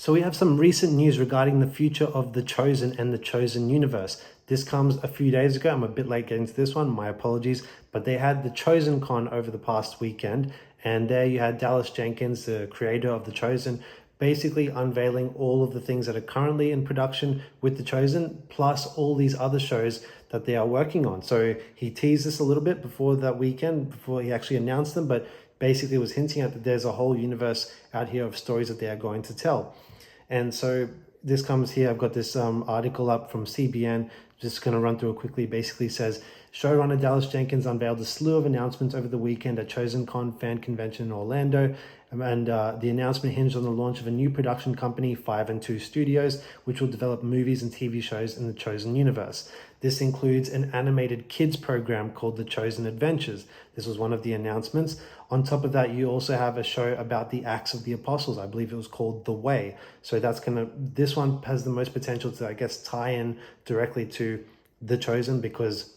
So we have some recent news regarding the future of The Chosen and The Chosen universe. This comes a few days ago. I'm a bit late getting to this one, my apologies. But they had the Chosen Con over the past weekend, and there you had Dallas Jenkins, the creator of The Chosen, basically unveiling all of the things that are currently in production with The Chosen, plus all these other shows that they are working on. So he teased this a little bit before that weekend, before he actually announced them, but basically was hinting at that there's a whole universe out here of stories that they are going to tell. And so this comes here. I've got this article up from CBN. Just going to run through it quickly. Basically says, showrunner Dallas Jenkins unveiled a slew of announcements over the weekend at Chosen Con fan convention in Orlando. And the announcement hinged on the launch of a new production company, 5 and 2 Studios, which will develop movies and TV shows in the Chosen universe. This includes an animated kids program called The Chosen Adventures. This was one of the announcements. On top of that, you also have a show about the Acts of the Apostles. I believe it was called The Way. So this one has the most potential to, I guess, tie in directly to The Chosen, because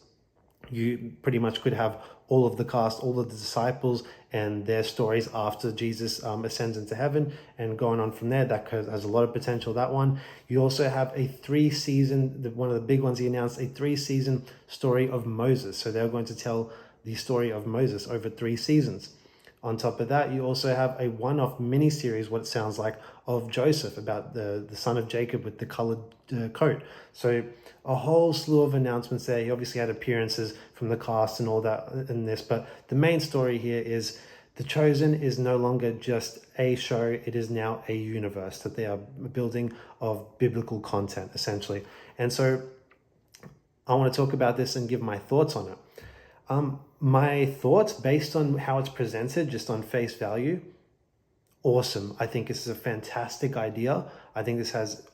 you pretty much could have all of the cast, all of the disciples and their stories after Jesus ascends into heaven and going on from there. That has a lot of potential, that one. You also have a 3-season, one of the big ones he announced, a 3-season story of Moses. So they're going to tell the story of Moses over 3 seasons. On top of that, you also have a one-off mini-series, what it sounds like, of Joseph, about the son of Jacob with the colored coat. So a whole slew of announcements there. He obviously had appearances from the cast and all that in this, but the main story here is The Chosen is no longer just a show. It is now a universe that they are building of biblical content, essentially. And so I want to talk about this and give my thoughts on it. My thoughts, based on how it's presented, just on face value, awesome. I think this is a fantastic idea. I think this has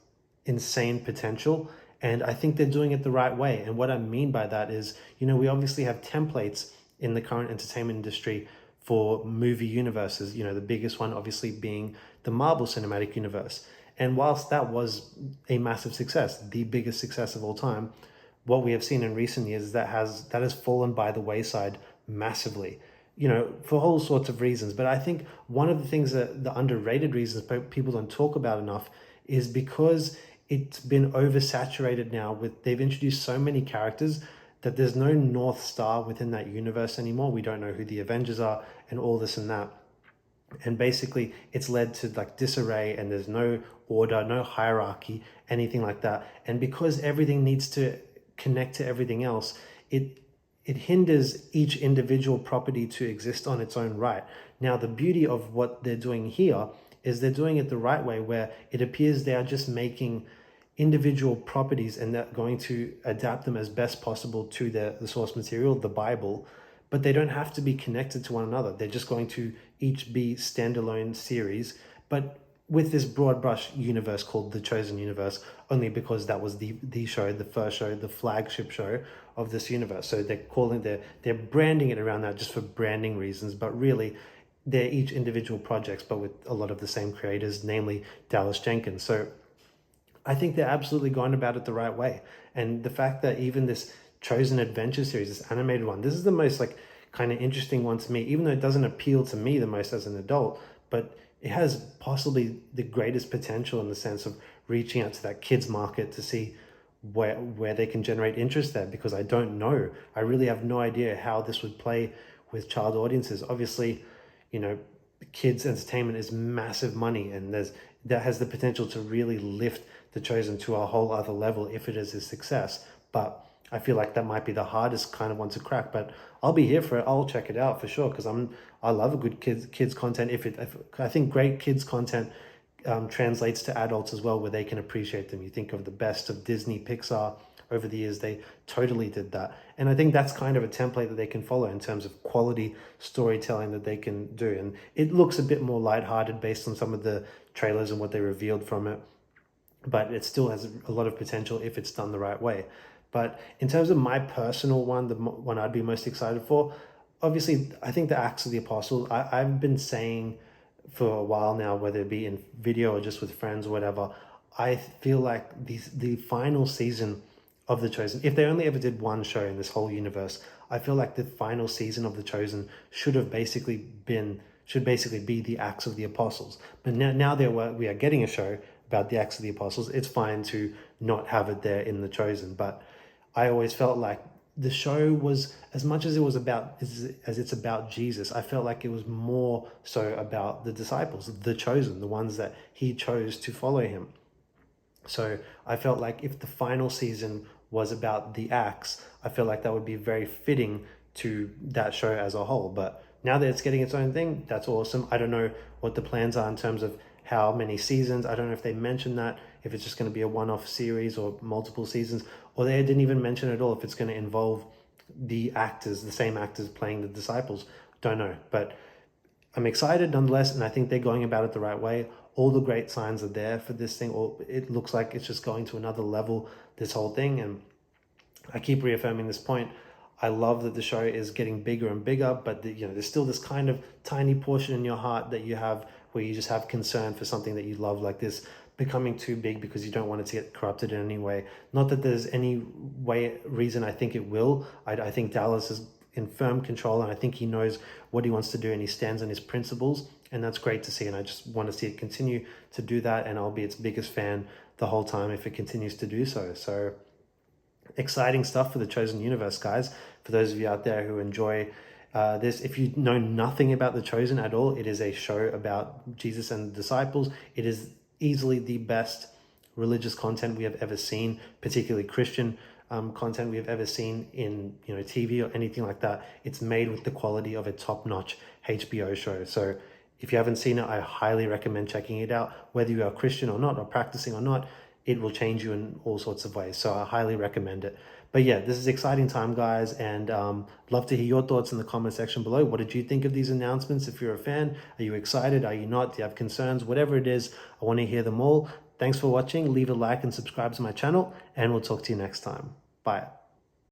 insane potential, and I think they're doing it the right way. And what I mean by that is, we obviously have templates in the current entertainment industry for movie universes, the biggest one obviously being the Marvel Cinematic Universe. And whilst that was a massive success, the biggest success of all time, what we have seen in recent years is that has fallen by the wayside massively, for all sorts of reasons. But I think one of the things that the underrated reasons people don't talk about enough is because it's been oversaturated now they've introduced so many characters that there's no North Star within that universe anymore. We don't know who the Avengers are and all this and that. And basically it's led to disarray, and there's no order, no hierarchy, anything like that. And because everything needs to connect to everything else, it hinders each individual property to exist on its own right. Now, the beauty of what they're doing here is they're doing it the right way, where it appears they are just making individual properties and they're going to adapt them as best possible to the source material, the Bible, but they don't have to be connected to one another. They're just going to each be standalone series, but with this broad brush universe called The Chosen Universe, only because that was the show, the first show, the flagship show of this universe. So they're branding it around that just for branding reasons, but really they're each individual projects, but with a lot of the same creators, namely Dallas Jenkins. So I think they're absolutely going about it the right way. And the fact that even this Chosen Adventure series, this animated one, this is the most kind of interesting one to me, even though it doesn't appeal to me the most as an adult, but it has possibly the greatest potential in the sense of reaching out to that kids market to see where they can generate interest there, because I don't know. I really have no idea how this would play with child audiences. Obviously, kids entertainment is massive money, and that has the potential to really lift The Chosen to a whole other level if it is a success. But I feel like that might be the hardest kind of one to crack, but I'll be here for it. I'll check it out for sure, because I love a good kids content. I think great kids content translates to adults as well, where they can appreciate them. You think of the best of Disney, Pixar over the years, they totally did that. And I think that's kind of a template that they can follow in terms of quality storytelling that they can do. And it looks a bit more lighthearted based on some of the trailers and what they revealed from it, but it still has a lot of potential if it's done the right way. But in terms of my personal one, the one I'd be most excited for, obviously, I think the Acts of the Apostles, I've been saying for a while now, whether it be in video or just with friends or whatever, I feel like the final season of The Chosen, if they only ever did one show in this whole universe, I feel like the final season of The Chosen should have basically been should basically be the Acts of the Apostles. But now that we are getting a show about the Acts of the Apostles, it's fine to not have it there in The Chosen. But I always felt like the show was, as much as it was about, as it's about Jesus, I felt like it was more so about the disciples, the chosen, the ones that he chose to follow him. So I felt like if the final season was about the Acts, I feel like that would be very fitting to that show as a whole. But now that it's getting its own thing, that's awesome. I don't know what the plans are in terms of how many seasons. I don't know if they mentioned that, if it's just going to be a one-off series or multiple seasons, or they didn't even mention at all if it's going to involve the actors, the same actors playing the disciples. Don't know, but I'm excited nonetheless, and I think they're going about it the right way. All the great signs are there for this thing, or it looks like it's just going to another level, this whole thing. And I keep reaffirming this point. I love that the show is getting bigger and bigger, but there's still this kind of tiny portion in your heart that you have where you just have concern for something that you love, like this becoming too big because you don't want it to get corrupted in any way. Not that there's any reason I think it will. I think Dallas is in firm control, and I think he knows what he wants to do, and he stands on his principles, and that's great to see. And I just want to see it continue to do that, and I'll be its biggest fan the whole time if it continues to do so. So exciting stuff for the Chosen universe, guys. For those of you out there who enjoy this, if you know nothing about the Chosen at all, it is a show about Jesus and the disciples. It is easily the best religious content we have ever seen, particularly Christian content we have ever seen in TV or anything like that. It's made with the quality of a top-notch HBO show. So if you haven't seen it, I highly recommend checking it out. Whether you are Christian or not, or practicing or not, it will change you in all sorts of ways. So I highly recommend it. But yeah, this is exciting time, guys, and love to hear your thoughts in the comment section below. What did you think of these announcements? If you're a fan, are you excited? Are you not? Do you have concerns? Whatever it is, I want to hear them all. Thanks for watching. Leave a like and subscribe to my channel, and we'll talk to you next time. Bye.